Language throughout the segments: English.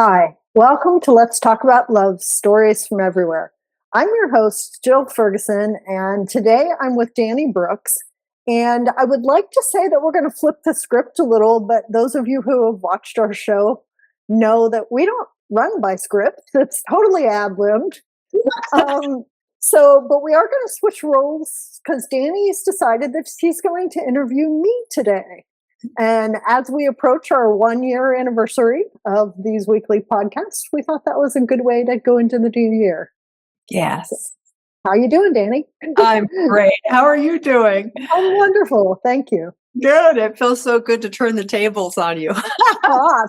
Hi, welcome to Let's Talk About Love Stories from Everywhere. I'm your host, Jill Ferguson, and today I'm with Danielle Brooks. And I would like to say that we're going to flip the script a little, but those of you who have watched our show know that we don't run by script. It's totally ad-libbed. But we are going to switch roles because Danny's decided that she's going to interview me today. And as we approach our 1 year anniversary of these weekly podcasts, we thought that was a good way to go into the new year. Yes. How you doing, Danny? I'm great. How are you doing? I'm wonderful. Thank you. Good. It feels so good to turn the tables on you.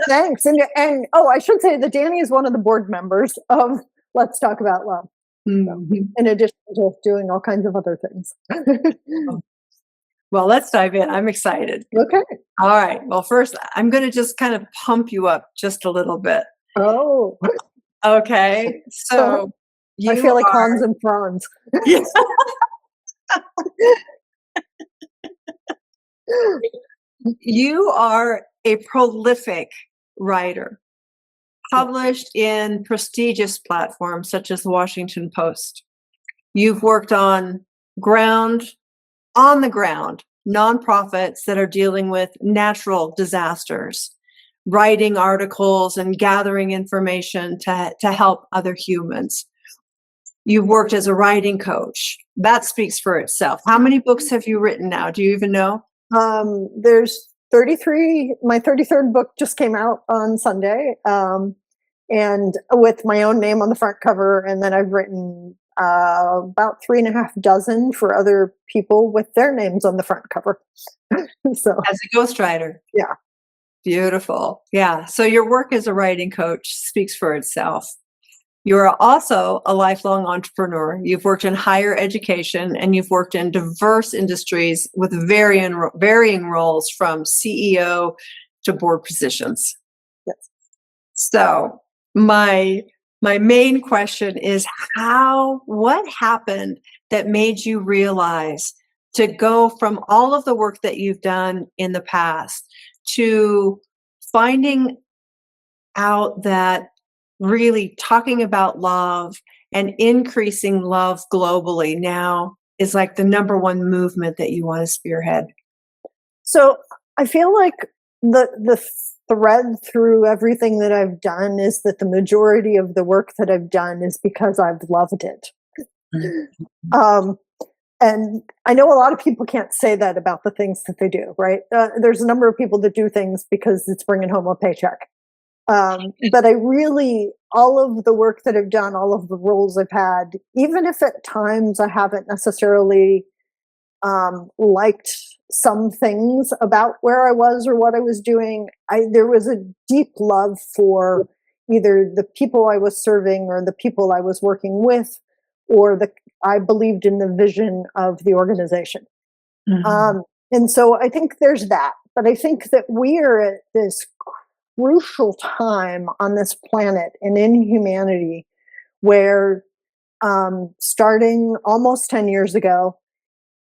Thanks. And I should say that Danny is one of the board members of Let's Talk About Love. Mm-hmm. In addition to doing all kinds of other things. Well, let's dive in. I'm excited. Okay. All right. Well, first, I'm going to just kind of pump you up just a little bit. Oh. Okay. So I feel like Hans and Franz. Yes. You are a prolific writer, published in prestigious platforms such as the Washington Post. You've worked on the ground, nonprofits that are dealing with natural disasters, writing articles and gathering information to help other humans. You've worked as a writing coach. That speaks for itself. How many books have you written now? Do you even know? There's 33. My 33rd book just came out on Sunday, and with my own name on the front cover. And then I've written about 3.5 dozen for other people with their names on the front cover. So as a ghostwriter. Yeah. Beautiful. Yeah. So your work as a writing coach speaks for itself. You're also a lifelong entrepreneur. You've worked in higher education and you've worked in diverse industries with varying roles from CEO to board positions. Yes. So my main question is what happened that made you realize to go from all of the work that you've done in the past to finding out that really talking about love and increasing love globally now is like the number one movement that you want to spearhead? So I feel like the thread through everything that I've done is that the majority of the work that I've done is because I've loved it. Mm-hmm. And I know a lot of people can't say that about the things that they do, right? There's a number of people that do things because it's bringing home a paycheck. But all of the work that I've done, all of the roles I've had, even if at times I haven't necessarily liked some things about where I was or what I was doing, there was a deep love for either the people I was serving or the people I was working with, or I believed in the vision of the organization. Mm-hmm. And so I think there's that. But I think that we are at this crucial time on this planet and in humanity where starting almost 10 years ago,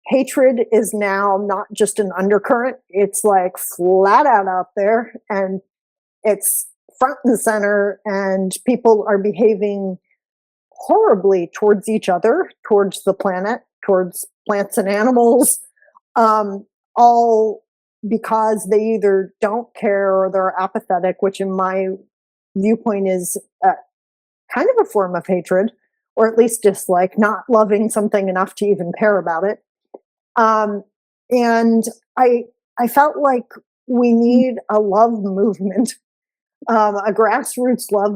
hatred is now not just an undercurrent, it's like flat out there, and it's front and center, and people are behaving horribly towards each other, towards the planet, towards plants and animals, all because they either don't care or they're apathetic, which in my viewpoint is kind of a form of hatred, or at least dislike, not loving something enough to even care about it. And I felt like we need a love movement, a grassroots love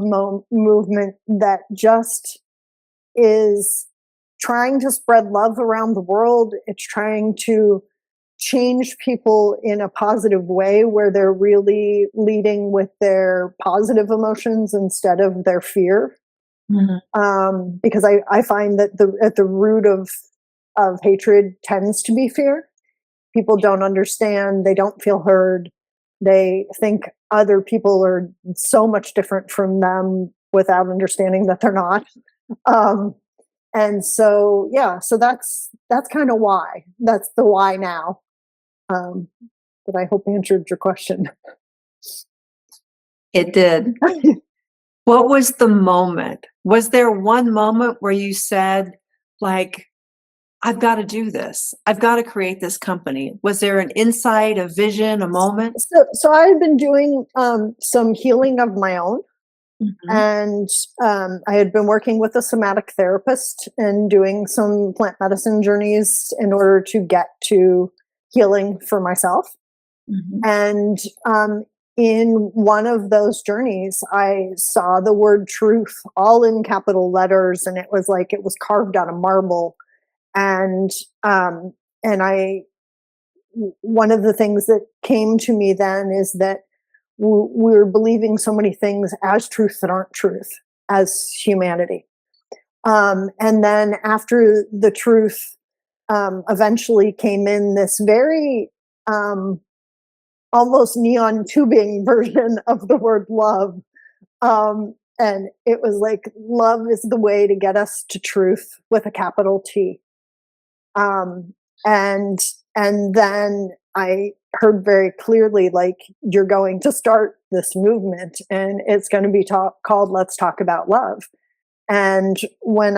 movement that just is trying to spread love around the world. It's trying to change people in a positive way where they're really leading with their positive emotions instead of their fear. Mm-hmm. Because I find that at the root of hatred tends to be fear. People don't understand. They don't feel heard. They think other people are so much different from them without understanding that they're not. And so, so that's kind of why. That's the why now. But I hope answered your question. It did. What was the moment? Was there one moment where you said, like, I've got to do this. I've got to create this company. Was there an insight, a vision, a moment? So I had been doing some healing of my own, Mhm. and I had been working with a somatic therapist and doing some plant medicine journeys in order to get to healing for myself. Mhm. And in one of those journeys, I saw the word truth all in capital letters, and it was like it was carved out of marble. And um, and I one of the things that came to me then is that we're believing so many things as truth that aren't truth as humanity. And then after the truth eventually came in this very um, almost neon tubing version of the word love. And it was like, love is the way to get us to truth with a capital T. Um, and and then I heard very clearly, like, you're going to start this movement, and it's going to be called "Let's Talk About Love." And when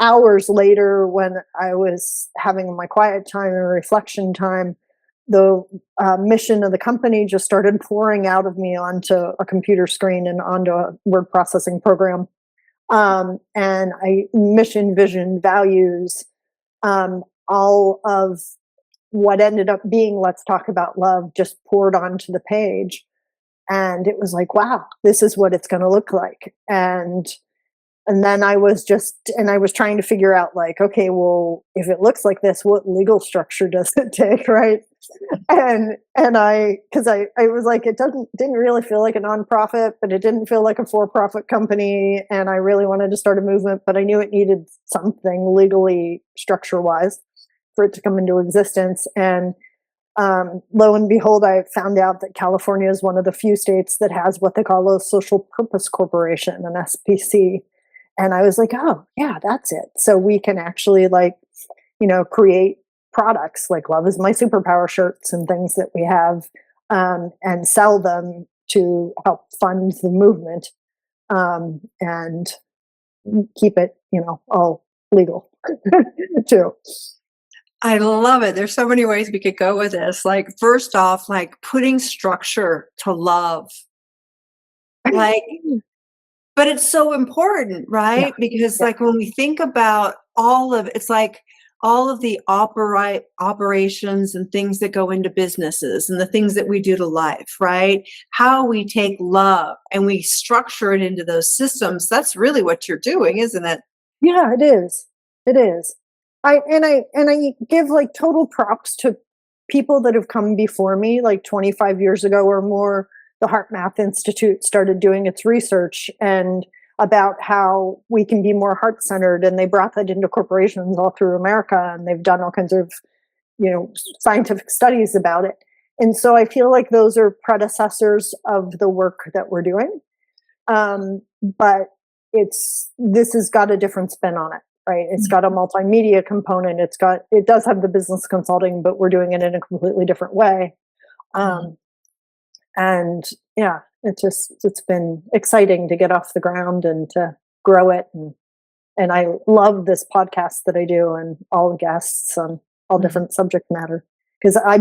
hours later, when I was having my quiet time and reflection time, the mission of the company just started pouring out of me onto a computer screen and onto a word processing program. And I mission, vision, values, all of what ended up being "Let's Talk About Love" just poured onto the page. And it was like, wow, this is what it's going to look like. And then I was trying to figure out, like, okay, well, if it looks like this, what legal structure does it take, right? And I was like, it didn't really feel like a nonprofit, but it didn't feel like a for-profit company, and I really wanted to start a movement, but I knew it needed something legally structure wise for it to come into existence. And lo and behold, I found out that California is one of the few states that has what they call a social purpose corporation, an SPC. And I was like, oh, yeah, that's it. So we can actually, like, create products like Love is My Superpower shirts and things that we have, and sell them to help fund the movement, and keep it, all legal too. I love it. There's so many ways we could go with this. Like, first off, like putting structure to love. Like, but it's so important, Yeah, right? Because yeah, like when we think about all of it's like all of the operations and things that go into businesses and the things that we do to life, right? How we take love and we structure it into those systems. That's really what you're doing, isn't it? yeah. It is. It is. I give, like, total props to people that have come before me, like 25 years ago or more. The Heart Math Institute started doing its research and about how we can be more heart centered, and they brought that into corporations all through America, and they've done all kinds of scientific studies about it. And so I feel like those are predecessors of the work that we're doing. But this has got a different spin on it, right? It's got a multimedia component. It does have the business consulting, but we're doing it in a completely different way. Mhm. Um, and yeah, it's been exciting to get off the ground and to grow it. And I love this podcast that I do and all the guests on all Mhm. different subject matter, because I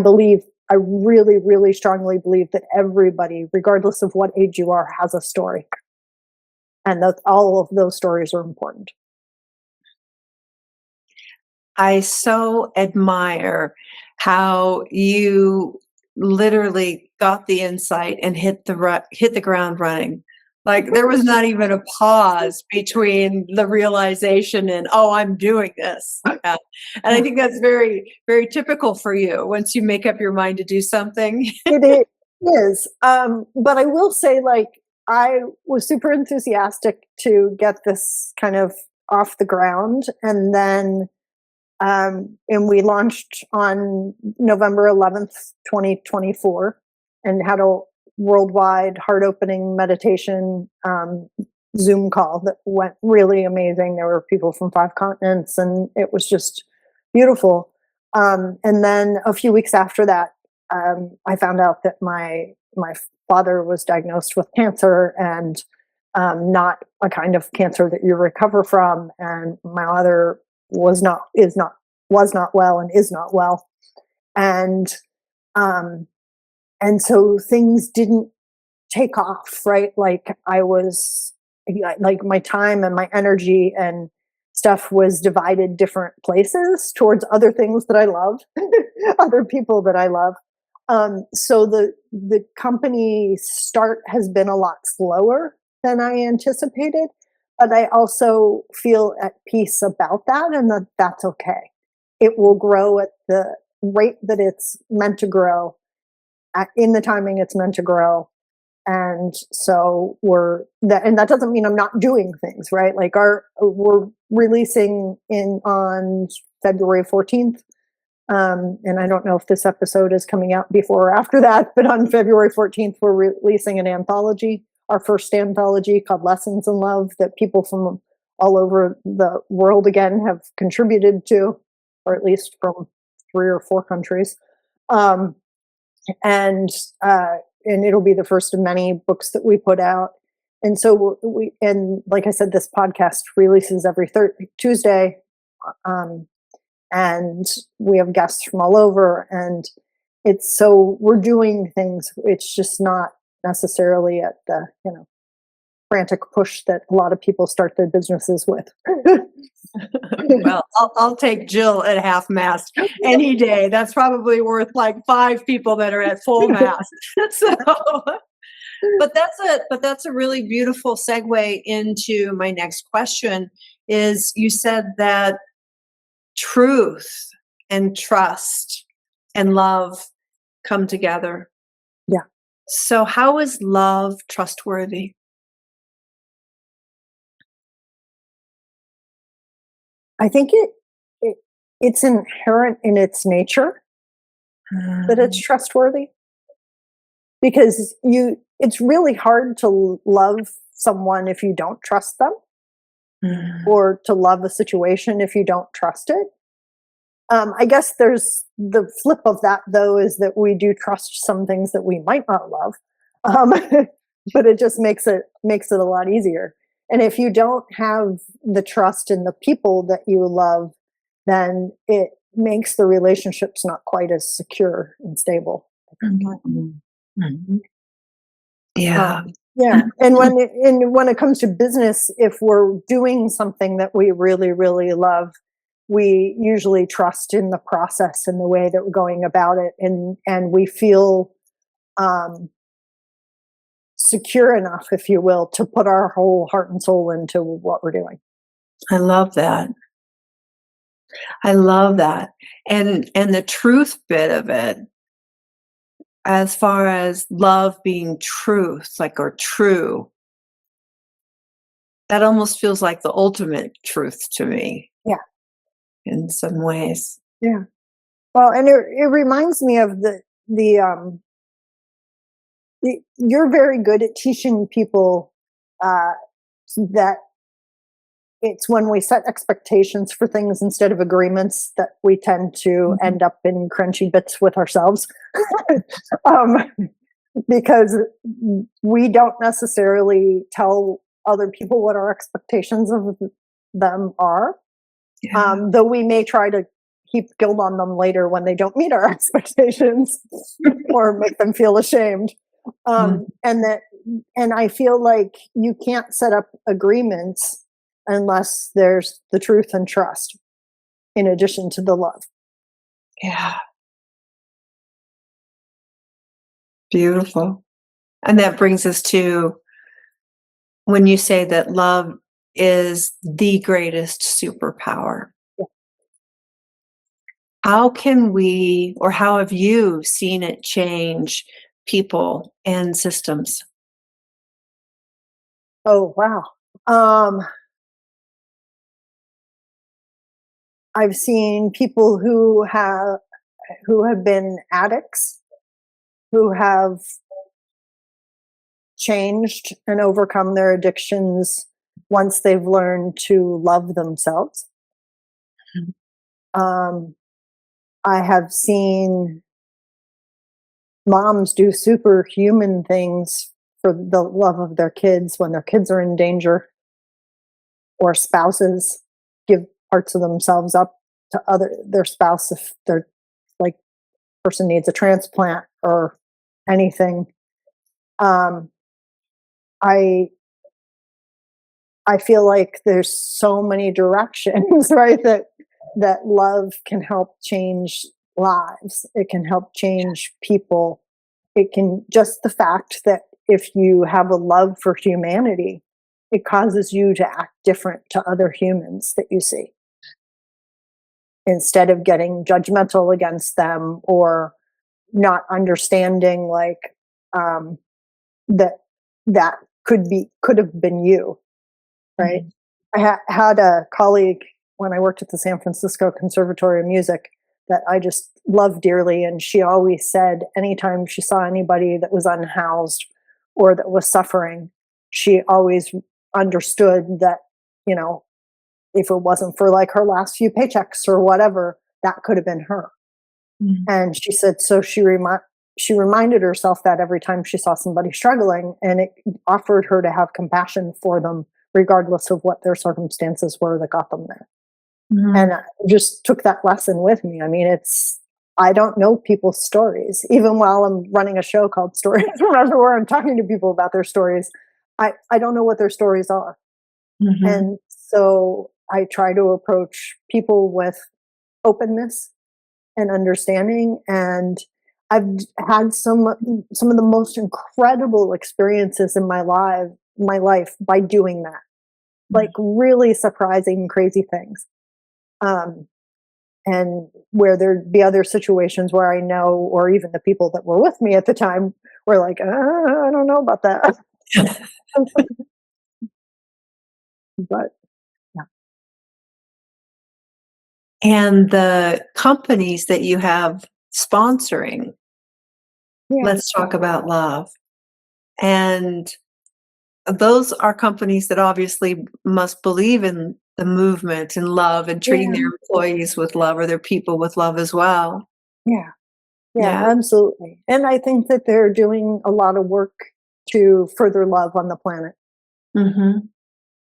really, really strongly believe that everybody, regardless of what age you are, has a story, and that all of those stories are important. I so admire how you literally got the insight and hit the ground running. Like there was not even a pause between the realization and oh, I'm doing this. Yeah. And I think that's very, very typical for you. Once you make up your mind to do something. It is, but I will say, like, I was super enthusiastic to get this kind of off the ground, and then and we launched on November 11th, 2024, and had a worldwide heart opening meditation Zoom call that went really amazing. There were people from 5 continents, and it was just beautiful. And then a few weeks after that, I found out that my father was diagnosed with cancer, and not a kind of cancer that you recover from. And my mother was not well and is not well. And, um, and so things didn't take off, right? Like like my time and my energy and stuff was divided different places towards other things that I love, other people that I love. So the company start has been a lot slower than I anticipated, but I also feel at peace about that, and that's okay. It will grow at the rate that it's meant to grow, in the timing it's meant to grow. And so and that doesn't mean I'm not doing things, right? Like we're releasing on February 14th. And I don't know if this episode is coming out before or after that, but on February 14th, we're releasing an anthology, our first anthology called Lessons in Love, that people from all over the world again have contributed to, or at least from 3 or 4 countries. And it'll be the first of many books that we put out. And so and like I said, this podcast releases every Tuesday. And we have guests from all over, and so we're doing things. It's just not necessarily at the, frantic push that a lot of people start their businesses with. Well, I'll take Jill at half mast any day. That's probably worth like 5 people that are at full mast. So, but that's a really beautiful segue into my next question. Is you said that truth and trust and love come together. Yeah. So how is love trustworthy? I think it's inherent in its nature that it's trustworthy, because it's really hard to love someone if you don't trust them, or to love a situation if you don't trust it. I guess there's the flip of that, though, is that we do trust some things that we might not love, but it just makes it a lot easier. And if you don't have the trust in the people that you love, then it makes the relationships not quite as secure and stable. Mm-hmm. Yeah. Yeah. And when it comes to business, if we're doing something that we really, really love, we usually trust in the process and the way that we're going about it. And we feel secure enough, if you will, to put our whole heart and soul into what we're doing. I love that. I love that. And the truth bit of it, as far as love being truth, like, or true, that almost feels like the ultimate truth to me. Yeah. In some ways. Yeah. Well, and it reminds me of you're very good at teaching people that it's when we set expectations for things instead of agreements that we tend to end up in crunchy bits with ourselves. Because we don't necessarily tell other people what our expectations of them are. Yeah. Though we may try to heap guilt on them later when they don't meet our expectations or make them feel ashamed. And I feel like you can't set up agreements unless there's the truth and trust in addition to the love. Yeah. Beautiful. And that brings us to when you say that love is the greatest superpower. Yeah. How can we, or how have you seen it change people and systems? Oh, wow. I've seen people who have been addicts, who have changed and overcome their addictions once they've learned to love themselves. I have seen moms do superhuman things for the love of their kids when their kids are in danger, or spouses give parts of themselves up to their spouse if their like person needs a transplant or anything. Um, I I feel like there's so many directions, right? That love can help change lives. It can help change people. It can just the fact that if you have a love for humanity, it causes you to act different to other humans that you see instead of getting judgmental against them or not understanding um, that that could have been you, right? Mhm. Had a colleague when I worked at the San Francisco Conservatory of Music that I just loved dearly. And she always said, anytime she saw anybody that was unhoused or that was suffering, she always understood that, you know, if it wasn't for like her last few paychecks or whatever, that could have been her. Mhm. And she said, so she reminded herself that every time she saw somebody struggling, and it offered her to have compassion for them, regardless of what their circumstances were that got them there. Mhm. And I just took that lesson with me. I mean, I don't know people's stories, even while I'm running a show called Stories from Everywhere. I'm talking to people about their stories. I don't know what their stories are. Mhm. And so I try to approach people with openness and understanding. And I've had some of the most incredible experiences in my life by doing that. Like really surprising, crazy things. Um, and where there'd be other situations where I know, or even the people that were with me at the time were like, I don't know about that. But yeah, And the companies that you have sponsoring, yeah, let's talk about love. And those are companies that obviously must believe in the movement and love and treating yeah, their employees with love or their people with love as well. yeah, yeah, Yeah. absolutely. And I think that they're doing a lot of work to further love on the planet. Mhm.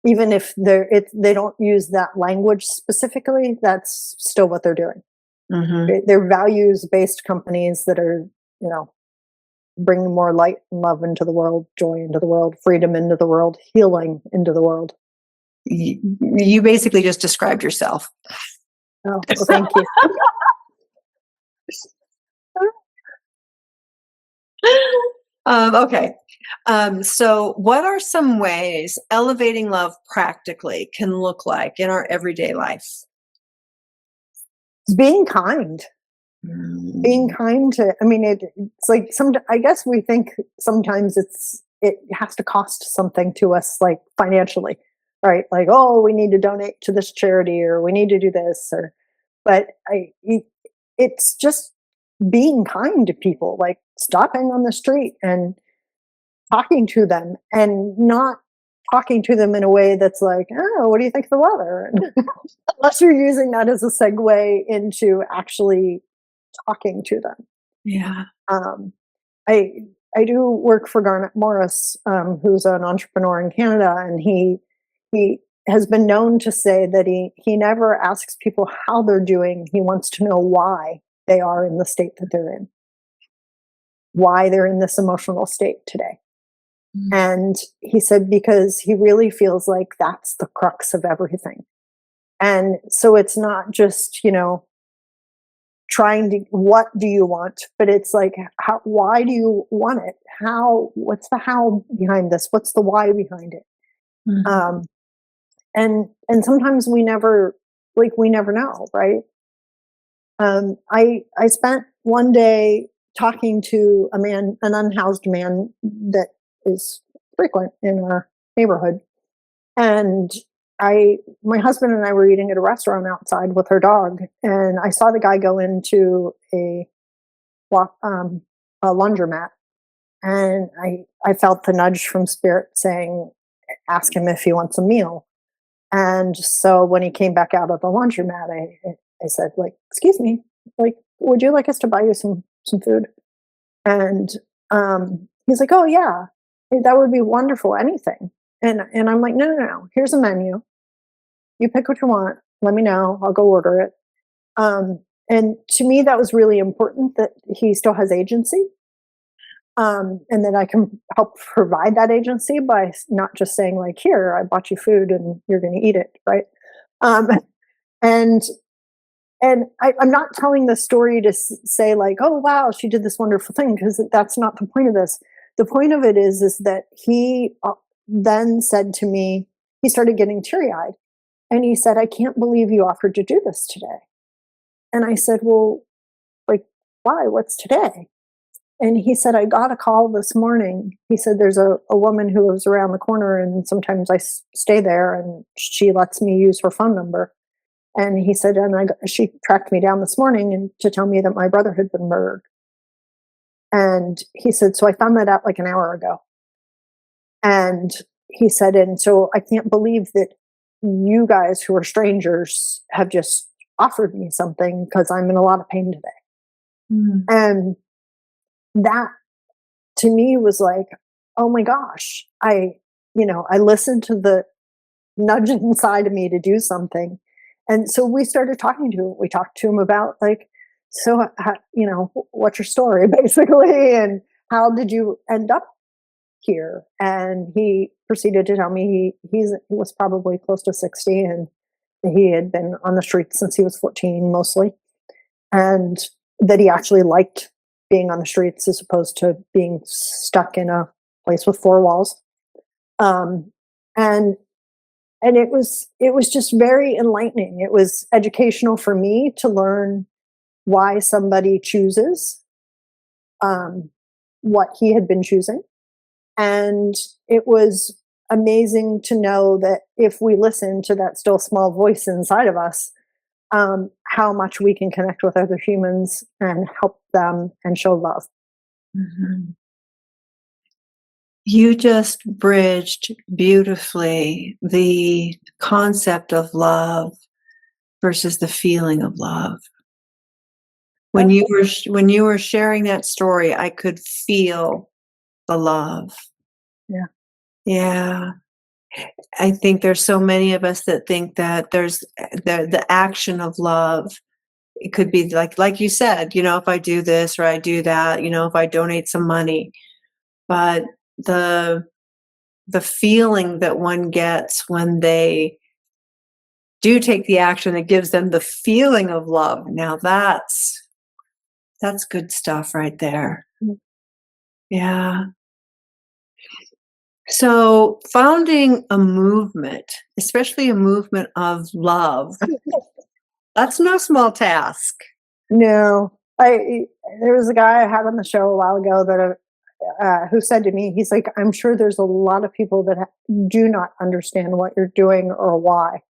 Even if they don't use that language specifically, that's still what they're doing. Mhm. They're values based companies that are, you know, bringing more light and love into the world, joy into the world, freedom into the world, healing into the world. You basically just described yourself. Oh, well, thank you. Okay. So, what are some ways elevating love practically can look like in our everyday life? Being kind. Being Mm. kind to, I mean, it's like I guess we think sometimes it has to cost something to us, like financially, right? Like, oh, we need to donate to this charity or we need to do this, but it's just being kind to people, like stopping on the street and talking to them and not talking to them in a way that's like, oh, what do you think of the weather? Unless you're using that as a segue into actually talking to them. Yeah. Um, I I do work for Garnet Morris, who's an entrepreneur in Canada, and he has been known to say that he never asks people how they're doing. He wants to know why they are in the state that they're in, why they're in this emotional state today. Mm. And he said because he really feels like that's the crux of everything. And so it's not just, you know, trying to what do you want, but it's like why do you want it, what's the how behind this, what's the why behind it. Mhm. um and sometimes we never know, right? I spent one day talking to an unhoused man that is frequent in our neighborhood. And my husband and I were eating at a restaurant outside with her dog, and I saw the guy go into walk, a laundromat, and I felt the nudge from spirit saying, "Ask him if he wants a meal." And so when he came back out of the laundromat, I said, like, "Excuse me, like, would you like us to buy you some food?" And he's like, "Oh yeah." that would be wonderful, anything. And I'm like, no, no, no, here's a menu. You pick what you want. Let me know. I'll go order it. And to me, that was really important that he still has agency. And that I can help provide that agency by not just saying like, here, I bought you food and you're going to eat it. Right. Um, and I'm not telling the story to say like, oh wow, she did this wonderful thing, because that's not the point of this. The point of it is that he then said to me, he started getting teary eyed, and he said, "I can't believe you offered to do this today." And I said, "Well, like, why? What's today?" And he said, "I got a call this morning." He said, "There's a woman who lives around the corner, and sometimes I stay there, and she lets me use her phone number." And he said, she tracked me down this morning and to tell me that my brother had been murdered. And he said, so I found that out like an hour ago. And he said, and so I can't believe that you guys who are strangers have just offered me something, because I'm in a lot of pain today. Mm. And that to me was like, oh my gosh, I listened to the nudge inside of me to do something. And so we started talking to him. We talked to him about like, so, what's your story basically? And how did you end up here? And he proceeded to tell me he was probably close to 60, and he had been on the streets since he was 14 mostly. And that he actually liked being on the streets as opposed to being stuck in a place with four walls. And it was just very enlightening. It was educational for me to learn why somebody chooses what he had been choosing. And it was amazing to know that if we listen to that still small voice inside of us, how much we can connect with other humans and help them and show love. Mm-hmm. You just bridged beautifully the concept of love versus the feeling of love. When you were sharing that story, I could feel the love. Yeah. Yeah. I think there's so many of us that think that there's the action of love. It could be like you said, if I do this or I do that, if I donate some money. But the feeling that one gets when they do take the action that gives them the feeling of love. Now that's good stuff right there. Mm. Yeah. So founding a movement, especially a movement of love, that's no small task. No, there was a guy I had on the show a while ago that who said to me, he's like, "I'm sure there's a lot of people that do not understand what you're doing or why."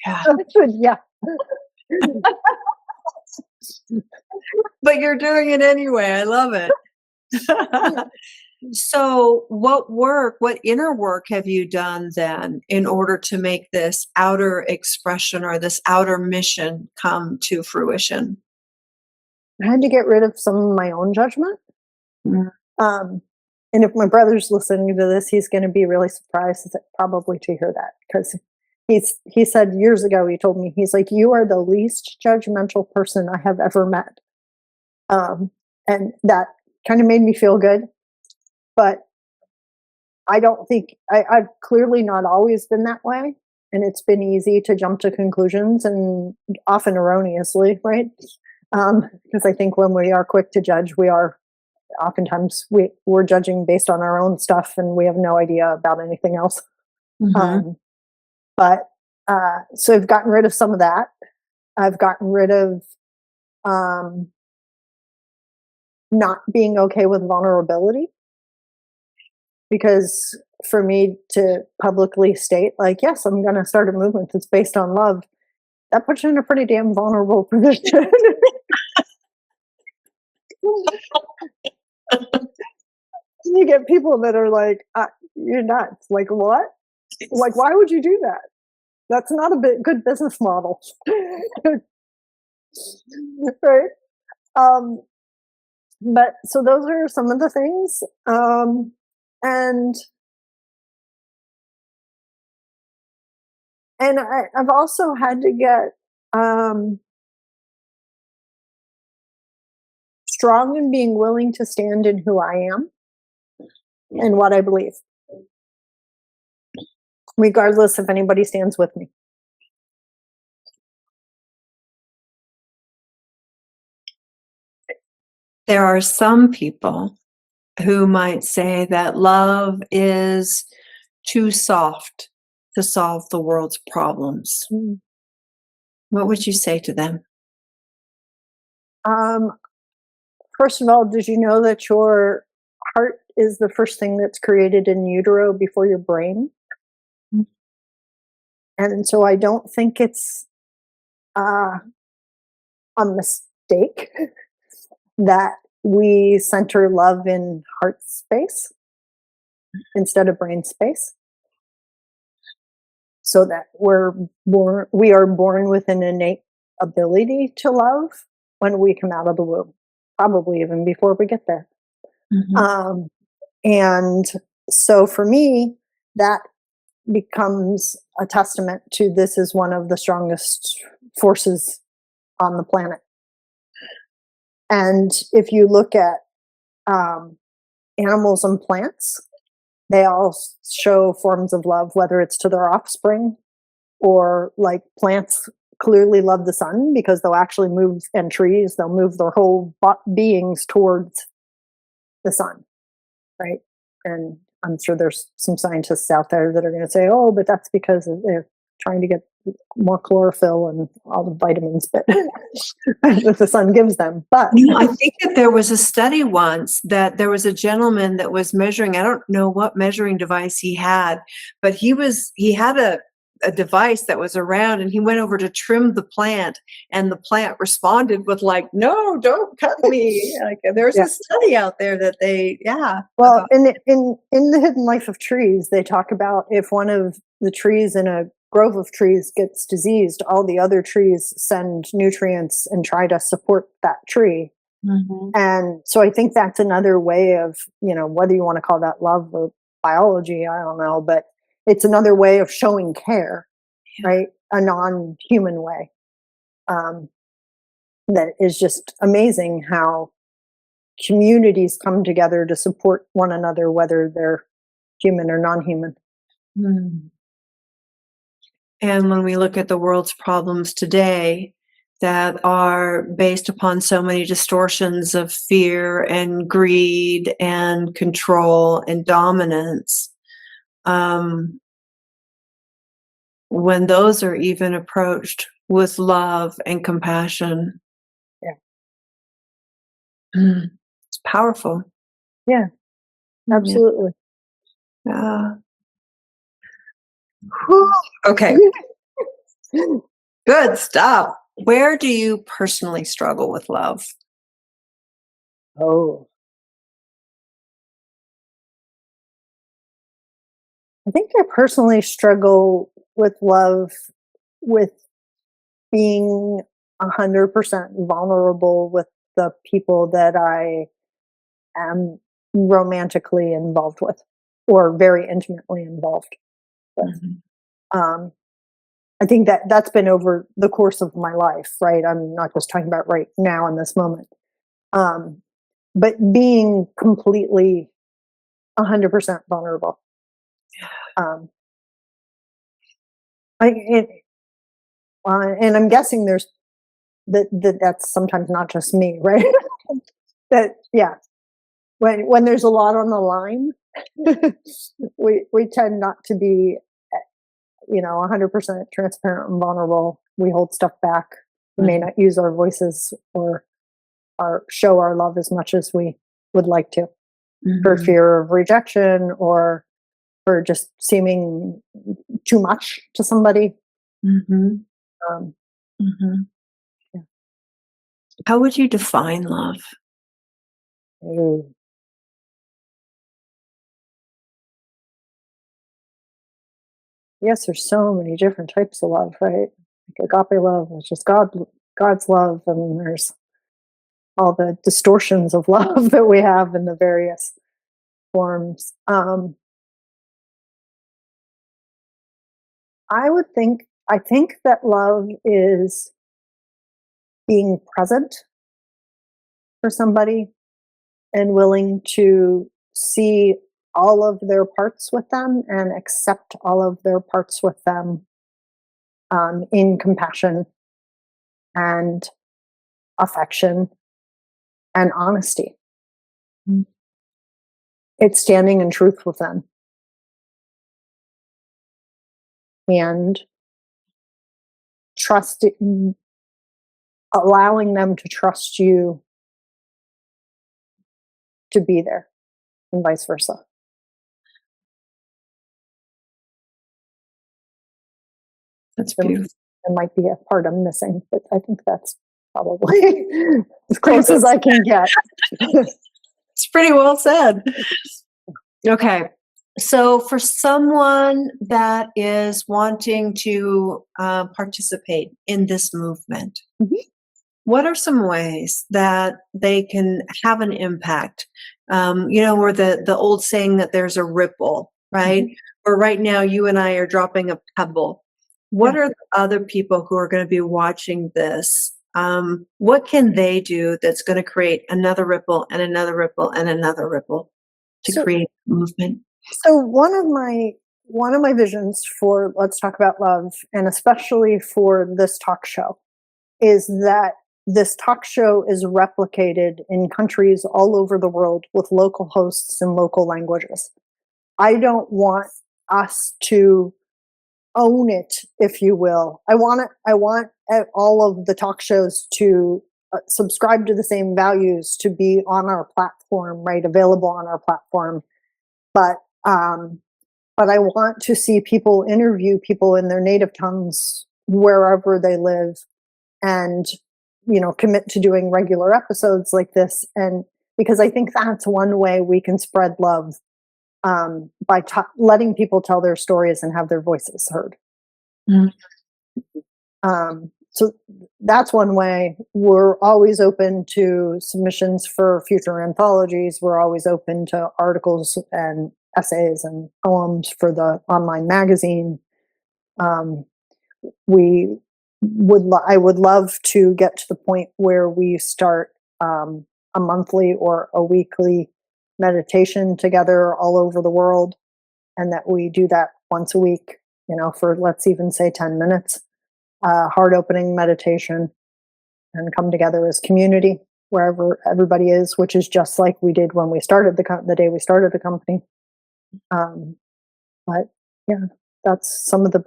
Yeah. I said, yeah. But you're doing it anyway. I love it. So what inner work have you done then in order to make this outer expression or this outer mission come to fruition? I had to get rid of some of my own judgment. Mm. And if my brother's listening to this, he's going to be really surprised probably to hear that, because he said years ago, he told me, he's like, "You are the least judgmental person I have ever met." And that kind of made me feel good. But I don't think I've clearly not always been that way. And it's been easy to jump to conclusions, and often erroneously, right? Because I think when we are quick to judge, we are oftentimes we're judging based on our own stuff, and we have no idea about anything else. Mm-hmm. But so I've gotten rid of some of that. I've gotten rid of not being okay with vulnerability, because for me to publicly state like, yes, I'm going to start a movement that's based on love, that puts you in a pretty damn vulnerable position. You get people that are like, you're nuts. Like, what? Like, why would you do that? That's not a good business model. Right? But so those are some of the things. and I've also had to get um, strong in being willing to stand in who I am and what I believe, regardless if anybody stands with me. There are some people who might say that love is too soft to solve the world's problems. Mm. What would you say to them? Um, First of all, did you know that your heart is the first thing that's created in utero before your brain? Mm. And so I don't think it's uh, a mistake that we center love in heart space instead of brain space, so that we are born with an innate ability to love when we come out of the womb, probably even before we get there. Mhm. Um, and so for me, that becomes a testament to this is one of the strongest forces on the planet. And if you look at um, animals and plants, they all show forms of love, whether it's to their offspring or like plants clearly love the sun because they'll actually move, and trees, they'll move their whole beings towards the sun, right? And I'm sure there's some scientists out there that are going to say, oh, but that's because they're trying to get more chlorophyll and all the vitamins that the sun gives them. But I think that there was a study once that there was a gentleman that was measuring, I don't know what measuring device he had, but he had a device that was around and he went over to trim the plant and the plant responded with like, no, don't cut me. Like there's yeah. a study out there that yeah. Well, About, in the hidden life of trees, they talk about if one of the trees in a grove of trees gets diseased, all the other trees send nutrients and try to support that tree. Mhm. And so I think that's another way of, whether you want to call that love or biology, I don't know, but it's another way of showing care, Yeah. right? A non-human way. Um, that is just amazing how communities come together to support one another, whether they're human or non-human. Mm. And when we look at the world's problems today that are based upon so many distortions of fear and greed and control and dominance, um, when those are even approached with love and compassion, Yeah. it's powerful. Yeah, Yeah. absolutely. Yeah. Whew. Okay, good stuff. Where do you personally struggle with love? Oh, I think I personally struggle with love, with being 100% vulnerable with the people that I am romantically involved with or very intimately involved with. Mhm. Um, I think that that's been over the course of my life, right? I'm not just talking about right now in this moment. Um, but being completely 100% vulnerable. Um, it, and I'm guessing there's that's sometimes not just me, right? That yeah, when there's a lot on the line, we tend not to be 100% transparent and vulnerable. We hold stuff back. We may Mhm. not use our voices or show our love as much as we would like to, for Mhm. fear of rejection or for just seeming too much to somebody. Mhm. Um, Mhm. yeah. How would you define love? Ooh. Yes, there's so many different types of love, right? Like agape love, which is God's love, and there's all the distortions of love that we have in the various. forms. I think that love is being present for somebody and willing to see all of their parts with them and accept all of their parts with them, in compassion and affection and honesty. Mm. It's standing in truth with them and trusting, allowing them to trust you to be there, and vice versa. That's There, beautiful. there might be a part I'm missing, but I think that's probably as close as I can get. It's pretty well said. Okay. So, for someone that is wanting to participate in this movement, Mhm. what are some ways that they can have an impact? Where the old saying that there's a ripple, right? Mhm. Where right now you and I are dropping a pebble. What Yeah. are the other people who are going to be watching this? What can they do that's going to create another ripple and another ripple and another ripple to So, create movement? so one of my visions for Let's Talk About Love, and especially for this talk show, is that this talk show is replicated in countries all over the world with local hosts in local languages. I don't want us to own it, if you will. I want it. I want all of the talk shows to subscribe to the same values, to be on our platform, right? Available on our platform. But um, but I want to see people interview people in their native tongues wherever they live, and commit to doing regular episodes like this. And because I think that's one way we can spread love, by letting people tell their stories and have their voices heard. Mm. So that's one way. We're always open to submissions for future anthologies. We're always open to articles and essays and poems for the online magazine. Um, we I would love to get to the point where we start, a monthly or a weekly meditation together all over the world, and that we do that once a week, for, let's even say, 10 minutes, heart opening meditation, and come together as community wherever everybody is, which is just like we did when we started the day we started the company. Um, but yeah, that's some of the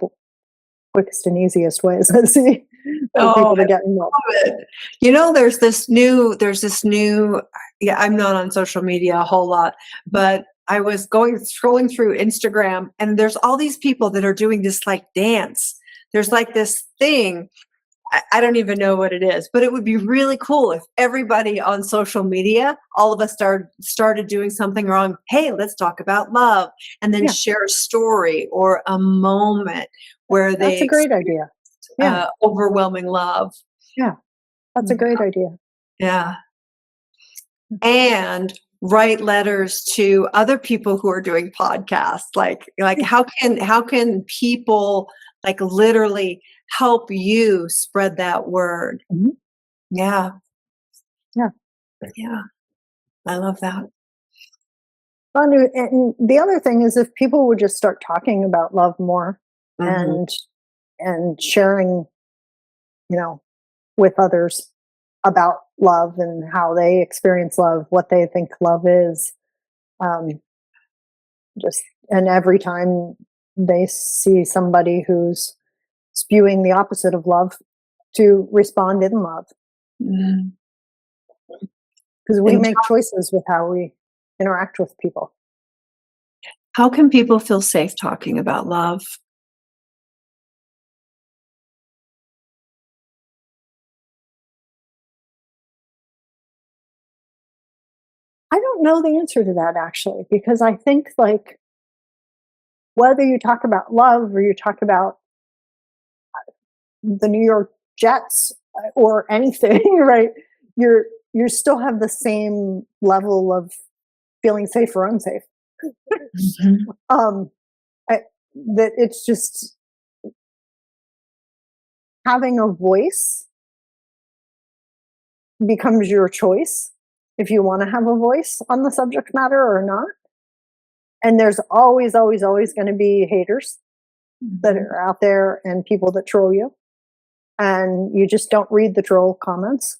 quickest and easiest ways I see for Oh, people to get involved. it. There's this new, yeah, I'm not on social media a whole lot, but I was scrolling through Instagram, and there's all these people that are doing this like dance. There's like this thing. I don't even know what it is, but it would be really cool if everybody on social media, all of us started doing something wrong. Hey, let's talk about love, and then Yeah, share a story or a moment where that's they a great idea. Yeah, overwhelming love. yeah, that's a great idea. Yeah. And write letters to other people who are doing podcasts. Like how can people like literally help you spread that word? Mhm. Yeah. Yeah. Yeah. I love that. And the other thing is, if people would just start talking about love more, Mhm. and sharing, you know, with others about love and how they experience love, what they think love is. Um, just and every time they see somebody who's spewing the opposite of love, to respond in love, Mm. because we And make choices with how we interact with people. how can people feel safe talking about love? I don't know the answer to that, actually, because I think, like, whether you talk about love or you talk about the New York Jets, or anything, right? You still have the same level of feeling safe or unsafe. Mhm. um, that it's just having a voice becomes your choice if you want to have a voice on the subject matter or not. And there's always, always, always going to be haters that Mhm. are out there and people that troll you. And you just don't read the troll comments.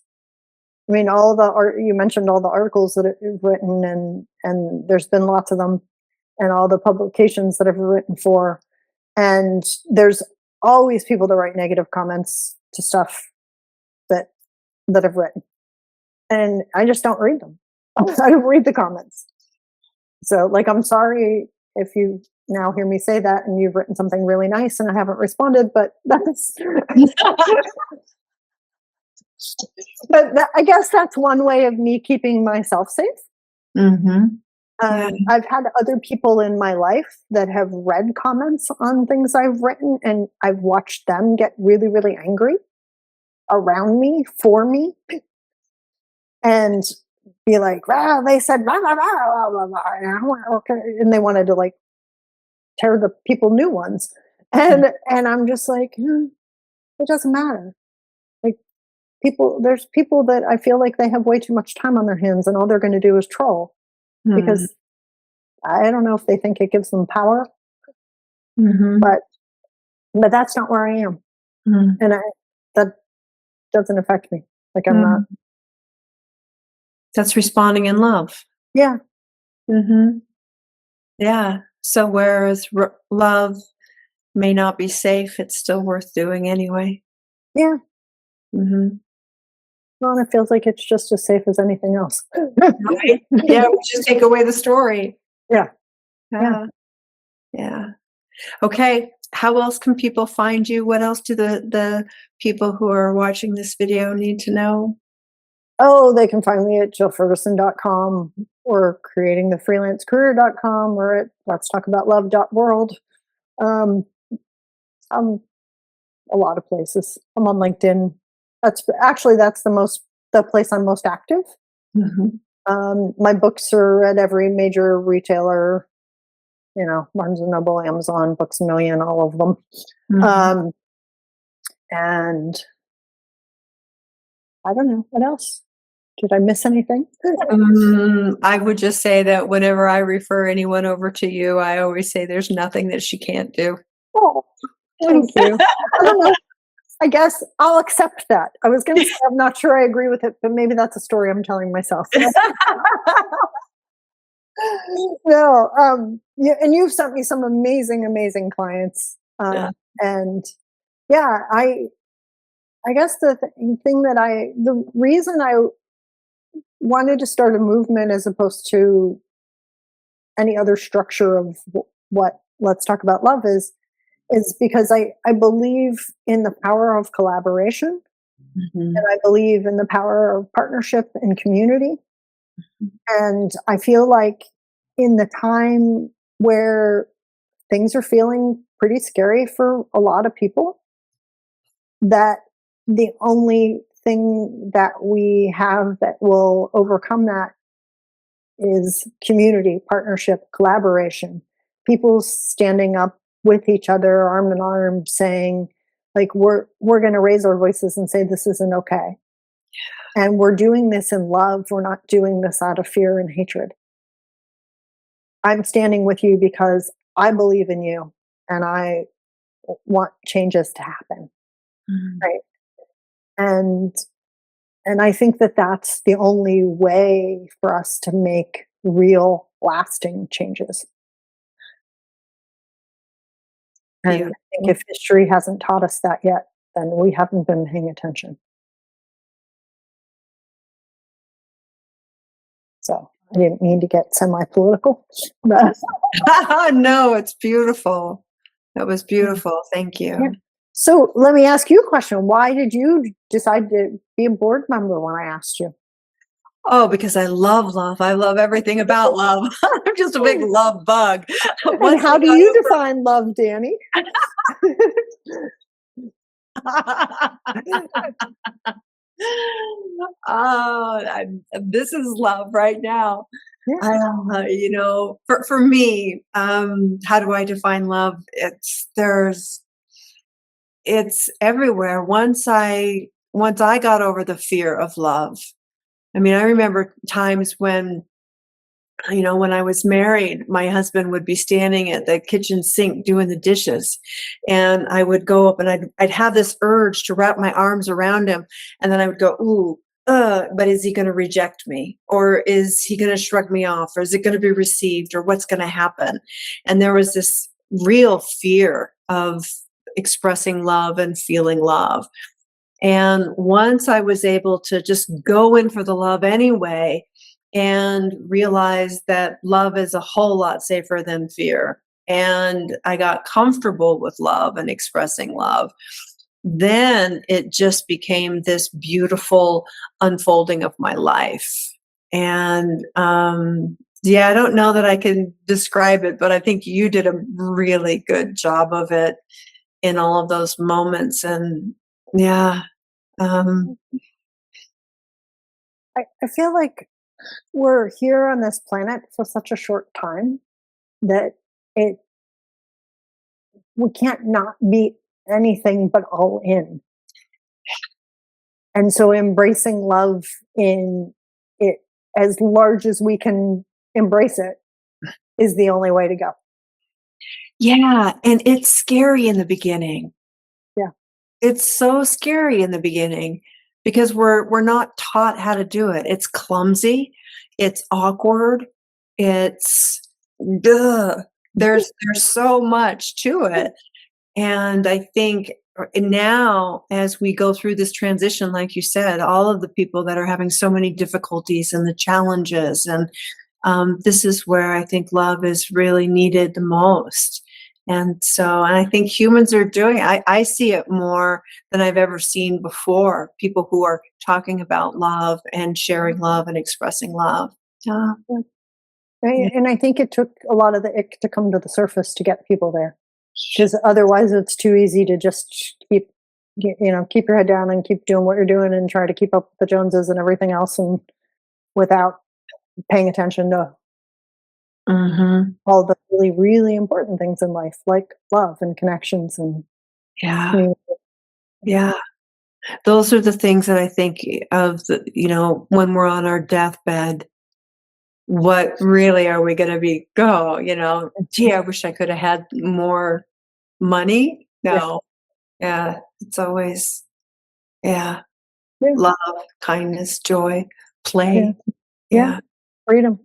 I mean, all the art you mentioned, all the articles that I've written, and there's been lots of them, and all the publications that I've written for. And there's always people that write negative comments to stuff that I've written, and I just don't read them. I don't read the comments. So, like, I'm sorry if you now hear me say that and you've written something really nice and I haven't responded, but that's but I guess that's one way of me keeping myself safe. Mhm. Yeah. I've had other people in my life that have read comments on things I've written, and I've watched them get really, really angry around me, for me, and be like, "Well, they said blah blah blah blah blah blah," and I'm like, "Okay," and they wanted to like tear the people new ones, and I'm just like, it doesn't matter. Like, there's people that I feel like they have way too much time on their hands, and all they're going to do is troll Mhm. because I don't know if they think it gives them power, Mhm. but that's not where I am, Mhm. and that doesn't affect me. Like, I'm not. Mhm. That's responding in love. Yeah, Mhm. Yeah. So whereas love may not be safe, it's still worth doing anyway. yeah. Mhm. Well, and it feels like it's just as safe as anything else. Right? Yeah, we just take away the story. Yeah, yeah. Yeah. Yeah. Okay. How else can people find you? What else do the people who are watching this video need to know? Oh, they can find me at jillferguson.com or creatingthefreelancecareer.com or at letstalkaboutlove.world. Um, I'm a lot of places. I'm on LinkedIn. That's the place I'm most active. Mhm. My books are at every major retailer, Barnes and Noble, Amazon, Books a Million, all of them. Mhm. Um, and I don't know what else. Did I miss anything? I would just say that whenever I refer anyone over to you, I always say there's nothing that she can't do. Oh, thank you. I don't know. I guess I'll accept that. I was going to say I'm not sure I agree with it, but maybe that's a story I'm telling myself. No, yeah, and you've sent me some amazing, amazing clients, Yeah. and yeah, I guess the reason I wanted to start a movement as opposed to any other structure of what Let's Talk About Love is because I believe in the power of collaboration, and Mhm. I believe in the power of partnership and community. And I feel like in the time where things are feeling pretty scary for a lot of people, that the only thing that we have that will overcome that is community, partnership, collaboration, people standing up with each other, arm in arm, saying, like, we're going to raise our voices and say this isn't okay. And we're doing this in love. We're not doing this out of fear and hatred. I'm standing with you because I believe in you and I want changes to happen. Mhm. Right. And I think that that's the only way for us to make real lasting changes. And I think Beautiful. if history hasn't taught us that yet, then we haven't been paying attention. So I didn't mean to get semi-political. But No, it's beautiful. That was beautiful. Thank yeah. you. So let me ask you a question. Why did you decide to be a board member when I asked you? Oh, because I love love. I love everything about love. I'm just a big love bug. And Once how I do you define love, Danny? got over, oh, this is love right now. Yeah. For me, how do I define love? It's everywhere. Once I got over the fear of love. I mean, I remember times when I was married, my husband would be standing at the kitchen sink doing the dishes. And I would go up and I'd have this urge to wrap my arms around him. And then I would go, ooh, but is he going to reject me? Or is he going to shrug me off? Or is it going to be received? Or what's going to happen? And there was this real fear of expressing love and feeling love. And once I was able to just go in for the love anyway and realize that love is a whole lot safer than fear, and I got comfortable with love and expressing love, then it just became this beautiful unfolding of my life. And yeah, I don't know that I can describe it, but I think you did a really good job of it in all of those moments. And yeah, um, I feel like we're here on this planet for such a short time that it we can't not be anything but all in. And so embracing love in it as large as we can embrace it is the only way to go. yeah, and it's scary in the beginning. Yeah. It's so scary in the beginning because we're not taught how to do it. It's clumsy, it's awkward, it's ugh, there's so much to it. And I think now, as we go through this transition, like you said, all of the people that are having so many difficulties and the challenges, and this is where I think love is really needed the most. And I think humans are doing, I see it more than I've ever seen before. People who are talking about love and sharing love and expressing love. Yeah. Yeah. And I think it took a lot of the ick to come to the surface to get people there, because otherwise it's too easy to just keep your head down and keep doing what you're doing and try to keep up with the Joneses and everything else, and without paying attention to Hmm. all the really, really important things in life, like love and connections and Yeah. community. Yeah. Those are the things that I think of when we're on our deathbed, what really are we going to gee, I wish I could have had more money. Yeah, No. Yeah. It's always, yeah. yeah, Love, kindness, joy, yeah, play. yeah. Yeah. Freedom.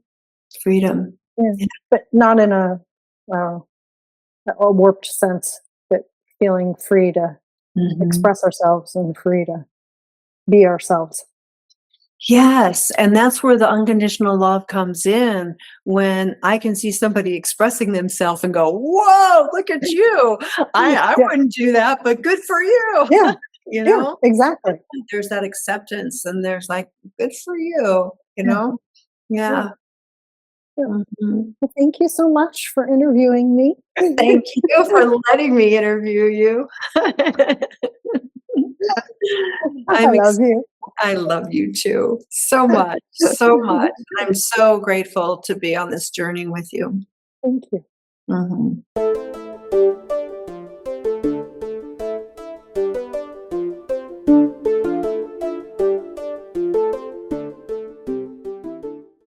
Freedom. Yeah, Yeah. but not in uh, a warped sense, but feeling free to Mhm. express ourselves and free to be ourselves. Yes, and that's where the unconditional love comes in, when I can see somebody expressing themselves and go, "Whoa, look at you. I Yeah, wouldn't do that, but good for you." yeah, You yeah, know? exactly. There's that acceptance and there's like, "Good for you," you Yeah, know? yeah, Yeah. yeah. Mhm. Well, thank you so much for interviewing me. Thank you for letting me interview you. I I'm love ex you. I love you too, so much, so much. I'm so grateful to be on this journey with you. Thank you. Mhm.